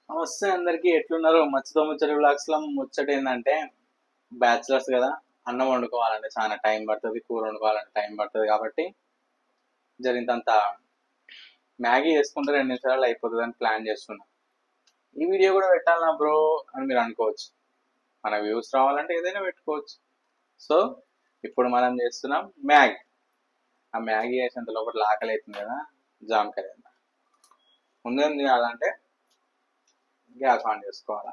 నమస్తే అందరికి, ఎట్లున్నారు? మచ్చతో ముచ్చటి బ్లాగ్స్ లో ముచ్చట ఏంటంటే, బ్యాచిలర్స్ కదా, అన్నం వండుకోవాలంటే చాలా టైం పడుతుంది, కూర వండుకోవాలంటే టైం పడుతుంది. కాబట్టి జరిగినంత మ్యాగీ చేసుకుంటే 2 నిమిషాలు అయిపోతుంది అని ప్లాన్ చేస్తున్నా. ఈ వీడియో కూడా పెట్టాలన్నా బ్రో అని మీరు అనుకోవచ్చు. మన వ్యూస్ రావాలంటే ఏదైనా పెట్టుకోవచ్చు. సో ఇప్పుడు మనం చేస్తున్నాం మ్యాగీ. ఆ మ్యాగీ చేసేంత లోపల ఆకలి అవుతుంది కదా, జామకాయ ముందేం చేయాలంటే గ్యాస్ ఆన్ చేసుకోవాలి.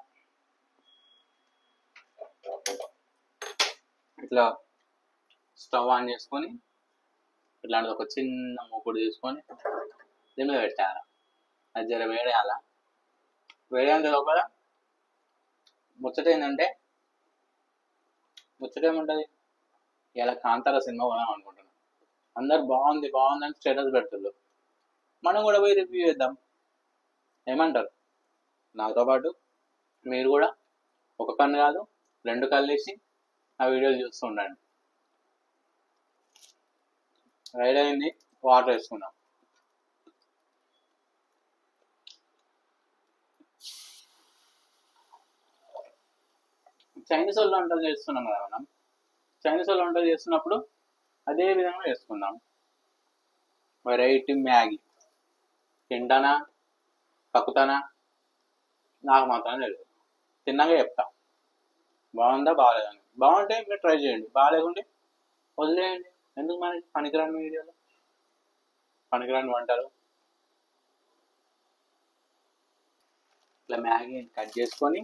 ఇట్లా స్టవ్ ఆన్ చేసుకొని ఇట్లాంటిది ఒక చిన్న మూకుడు తీసుకొని దీని మీద పెట్టాలి. అది జర వేడేయాల. వేడేంత లోపల ముచ్చట ఏంటంటే, ముచ్చట ఏముంటుంది, ఇలా కాంతార సినిమా పోదాం అనుకుంటున్నాం. అందరు బాగుంది బాగుంది అని స్టేటస్ పెడుతున్నారు. మనం కూడా పోయి రివ్యూ చేద్దాం. ఏమంటారు? నాతో పాటు మీరు కూడా ఒక కన్ను కాదు 2 కళ్ళు వేసి ఆ వీడియోలు చూస్తూ ఉండండి. రైడ్ అయింది, వాటర్ వేసుకున్నాం. చైనీస్ వాళ్ళు వంటలు చేస్తున్నాం కదా మనం. చైనీస్ వాళ్ళు వంటలు చేస్తున్నప్పుడు అదే విధంగా వేసుకుందాం. వెరైటీ మ్యాగీ తింటానా కక్కుతానా నాకు మాత్రం తెలియదు. తిన్నాక చెప్తా బాగుందా బాగాలేదని. బాగుంటే మీరు ట్రై చేయండి, బాగాలేకుంటే వదిలేయండి. ఎందుకు మన పనికిరాని వీడియోలు, పనికిరాని వంటలు. ఇట్లా మ్యాగీ కట్ చేసుకొని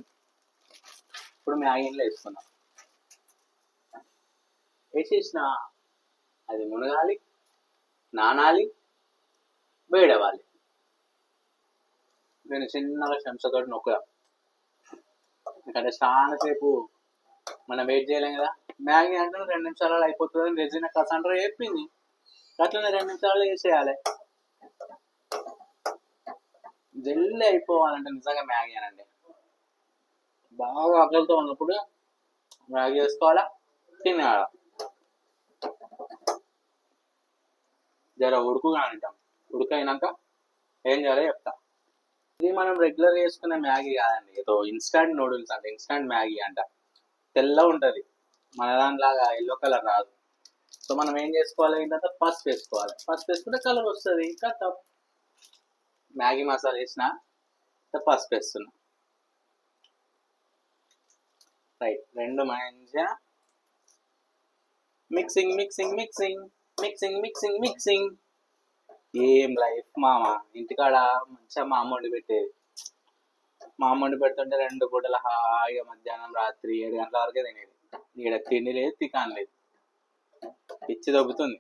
ఇప్పుడు మ్యాగీలో వేసుకున్నాం. వేసేసిన అది మునగాలి, నానాలి, వేడవాలి. నేను చిన్నగా చెంచాతో నొక్కుదాం, ఎందుకంటే చాలాసేపు మనం వెయిట్ చేయలేం కదా. మ్యాగీ అంటే 2 నిమిషాలలో అయిపోతుందని రెజినా కసాండ్రా చెప్పింది. అట్లనే 2 నిమిషాలలో చేసేయాలి. జల్లి అయిపోవాలంటే నిజంగా మ్యాగీ అనండి. బాగా ఆకలితో ఉన్నప్పుడు మ్యాగీ చేసుకోవాలా, తినేయాల. జర ఉడుకు కానిద్దాం. ఉడకైనాక ఏం చేయాలో చెప్తా. ఇది మనం రెగ్యులర్ చేసుకునే మ్యాగీ కాదండి, ఏదో ఇన్స్టాంట్ నూడిల్స్ అంట, ఇన్స్టాంట్ మ్యాగీ అంట. తెల్ల ఉంటుంది, మన దానిలాగా ఎల్లో కలర్ రాదు. సో మనం ఏం చేసుకోవాలి ఏంటంటే పసుపు వేసుకోవాలి. పసుపు వేసుకుంటే కలర్ వస్తుంది. ఇంకా మ్యాగీ మసాలా వేసిన పసుపు వేస్తున్నా. రైట్, 2 మంచిగా mixing mixing mixing mixing mixing mixing. ఏం లైఫ్ మామ, ఇంటికాడ మంచిగా మా అమ్మ వండి పెట్టేది. మా అమ్మ వండి పెడుతుంటే 2 పూటల హాయిగా మధ్యాహ్నం రాత్రి 7 గంటల వరకే తినేది. ఇక్కడ తిండి లేదు, తికాన్ లేదు, పిచ్చి దొబ్బుతుంది.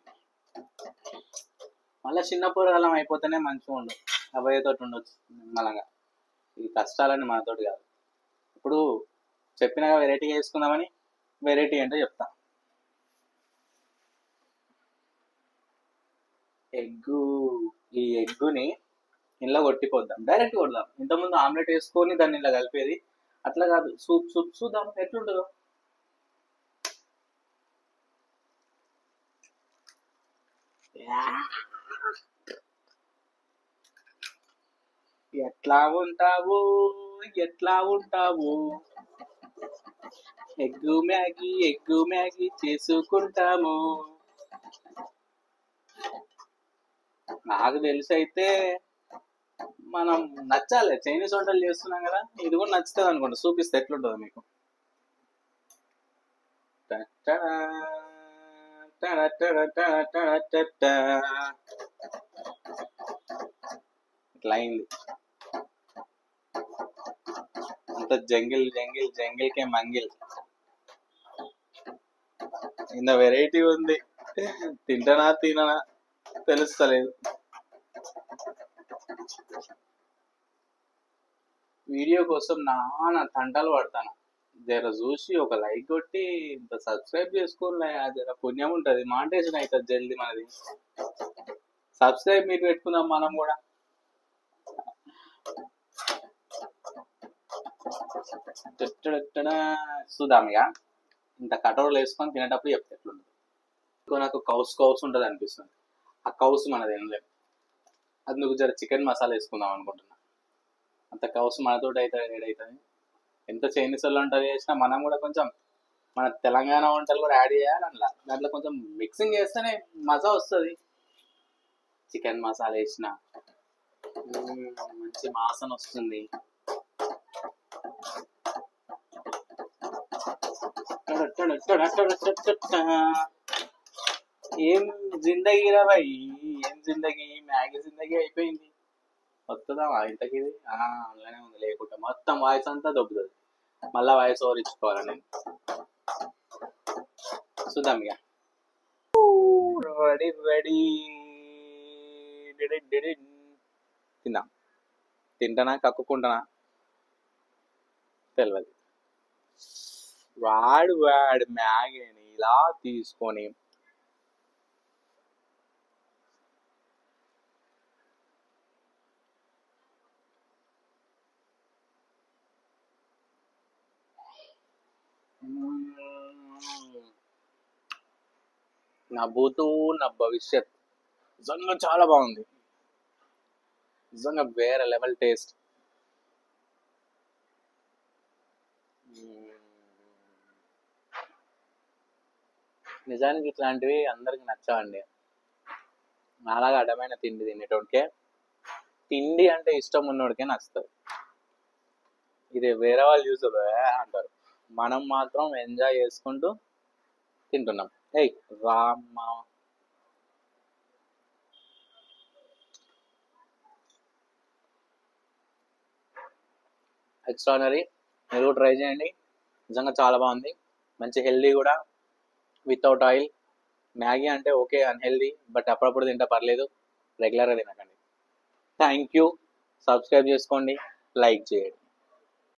మళ్ళీ చిన్న పూరగాలం అయిపోతేనే మంచిగా ఉండు, అబ్బాయితోటి ఉండొచ్చు నిమ్మలంగా. ఈ కష్టాలని మనతోటి కాదు. ఇప్పుడు చెప్పినాక వెరైటీగా వేసుకుందామని, వెరైటీ అంటే చెప్తా. ఎగ్గు, ఈ ఎగ్గుని ఇంట్లో కొట్టిపోద్దాం, డైరెక్ట్ కొడదాం. ఇంతకుముందు ఆమ్లెట్ వేసుకొని దాన్ని ఇలా కలిపేది, అట్లా కాదు. సూప్ సూప్ చూద్దాం ఎట్లుంటుందో. ఎట్లా ఉంటావు ఎట్లా ఉంటావు, ఎగ్గు మ్యాగీ చేసుకుంటాము. నాకు తెలిసి అయితే మనం నచ్చాలి. చైనీస్ వంటలు చేస్తున్నాం కదా, ఇది కూడా నచ్చుతుంది అనుకోండి. చూపిస్తే ఎట్లుంటుందో మీకు. ఇట్లా అయింది అంత జంగిల్ జంగిల్ జంగిల్కే మంగిల్. ఇంత వెరైటీ ఉంది, తింటానా తిననా తెలుస్తలేదు. వీడియో కోసం నాన్న తంటలు పడతాను. జర చూసి ఒక లైక్ కొట్టి ఇంత సబ్స్క్రైబ్ చేసుకోలే, జర పుణ్యం ఉంటుంది. మాంటేషన్ అవుతుంది జల్దీ మనది. సబ్స్క్రైబ్ మీరు పెట్టుకుందాం మనం కూడా. చూద్దాం ఇక. ఇంత కటోరలు వేసుకొని తినేటప్పుడు చెప్తే ఎట్లుంటుంది. నాకు కౌస్ కౌస్ ఉంటుంది అనిపిస్తుంది. ఆ కౌస్ మనది ఏం లేదు. అందుకు జర చికెన్ మసాలా వేసుకుందాం అనుకుంటున్నా. అంత కౌస్ మనతోటి అవుతుంది ఏడవుతుంది. ఎంత చైనీస్ వాళ్ళు వంటలు చేసినా మనం కూడా కొంచెం మన తెలంగాణ వంటలు కూడా యాడ్ చేయాలి అందులో. దాంట్లో కొంచెం మిక్సింగ్ చేస్తేనే మజా వస్తుంది. చికెన్ మసాలా వేసిన మంచి వాసన వస్తుంది. ఏం జిందగీ రా భాయ్, ఏం జిందగీ, మ్యాగీ జిందగీ అయిపోయింది. వస్తుందా ఇంతకి ఇది అలానే ఉంది. లేకుంటే మొత్తం వాయిస్ అంతా దొబ్బుతుంది. మళ్ళా వాయిస్ ఓవర్ ఇచ్చుకోవాలి నేను. చూద్దాం ఇక. రెడీ రెడీ తిందాం. తింటానా కక్కుకుంటానా తెలియదు. వాడు మ్యాగీని ఇలా తీసుకొని నా భూతు నా భవిష్యత్ నిజంగా చాలా బాగుంది. నిజంగా వేరే లెవెల్ టేస్ట్. నిజానికి ఇట్లాంటివి అందరికి నచ్చవండి. నాలాగా అడ్డమైన తిండి తినేటోడికే, తిండి అంటే ఇష్టం ఉన్నోడికే నచ్చుతుంది. ఇది వేరే వాళ్ళు చూసారు అంటారు, మనం మాత్రం ఎంజాయ్ చేసుకుంటూ తింటున్నాం. ఏయ్ రామ్మా, ఎక్స్ట్రానరీ. మీరు కూడా ట్రై చేయండి, నిజంగా చాలా బాగుంది. మంచి హెల్దీ కూడా, వితౌట్ ఆయిల్. మ్యాగీ అంటే ఓకే అన్హెల్దీ, బట్ అప్పుడప్పుడు తింటే పర్లేదు, రెగ్యులర్గా తినకండి. Thank you. సబ్స్క్రైబ్ చేసుకోండి, లైక్ చేయండి.